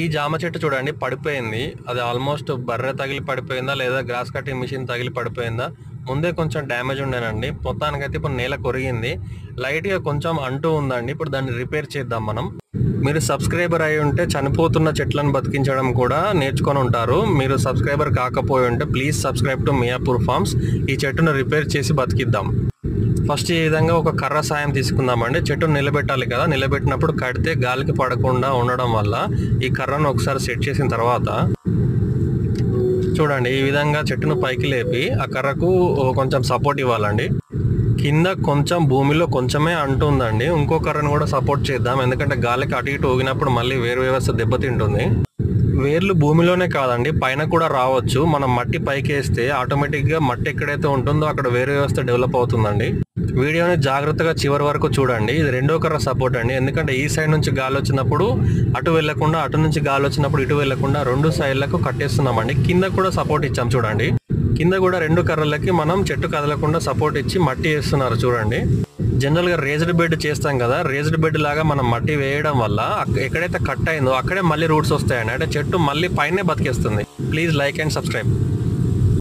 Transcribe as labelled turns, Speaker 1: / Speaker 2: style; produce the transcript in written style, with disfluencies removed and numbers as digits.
Speaker 1: ఈ జామ చెట్టు చూడండి పడిపోయింది. అది ఆల్మోస్ట్ బర్రె తగిలి పడిపోయిందా లేదా గ్రాస్ కటింగ్ మిషన్ తగిలి పడిపోయిందా, ముందే కొంచెం డ్యామేజ్ ఉండేనండి. మొత్తానికైతే ఇప్పుడు నేల కొరిగింది, లైట్గా కొంచెం అంటూ ఉందండి. ఇప్పుడు దాన్ని రిపేర్ చేద్దాం మనం. మీరు సబ్స్క్రైబర్ అయి ఉంటే చనిపోతున్న చెట్లను బతికించడం కూడా నేర్చుకొని ఉంటారు. మీరు సబ్స్క్రైబర్ కాకపోయి ఉంటే please subscribe to Miyapur farms. ఈ చెట్టును రిపేర్ చేసి బతికిద్దాం. ఫస్ట్ ఈ విధంగా ఒక కర్ర సాయం తీసుకుందామండి. చెట్టును నిలబెట్టాలి కదా, నిలబెట్టినప్పుడు కడితే గాలికి పడకుండా ఉండడం వల్ల ఈ కర్రను ఒకసారి సెట్ చేసిన తర్వాత చూడండి ఈ విధంగా చెట్టును పైకి లేపి ఆ కర్రకు కొంచెం సపోర్ట్ ఇవ్వాలండి. కింద కొంచెం భూమిలో కొంచెమే అంటుందండి. ఇంకో కర్రను కూడా సపోర్ట్ చేద్దాం, ఎందుకంటే గాలికి అటు ఇటు ఊగినప్పుడు మళ్ళీ వేరు వ్యవస్థ దెబ్బతింటుంది. వేర్లు భూమిలోనే కాదండి పైన కూడా రావచ్చు. మనం మట్టి పైకి వేస్తే ఆటోమేటిక్గా మట్టి ఎక్కడైతే ఉంటుందో అక్కడ వేరు వ్యవస్థ డెవలప్ అవుతుందండి. వీడియోని జాగ్రత్తగా చివరి వరకు చూడండి. ఇది రెండో కర్ర సపోర్ట్ అండి, ఎందుకంటే ఈ సైడ్ నుంచి గాలి వచ్చినప్పుడు అటు వెళ్లకుండా, అటు నుంచి గాలి వచ్చినప్పుడు ఇటు వెళ్లకుండా రెండు సైడ్లకు కట్టేస్తున్నామండి. కింద కూడా సపోర్ట్ ఇచ్చాం చూడండి. కింద కూడా రెండు కర్రలకి మనం చెట్టు కదలకుండా సపోర్ట్ ఇచ్చి మట్టి వేస్తున్నారు చూడండి. జనరల్గా రేజ్డ్ బెడ్ చేస్తాం కదా, రేజ్డ్ బెడ్ లాగా మనం మట్టి వేయడం వల్ల ఎక్కడైతే కట్ అయిందో అక్కడే మళ్ళీ రూట్స్ వస్తాయండి. అంటే చెట్టు మళ్ళీ పైనే బతికేస్తుంది. Please like and subscribe.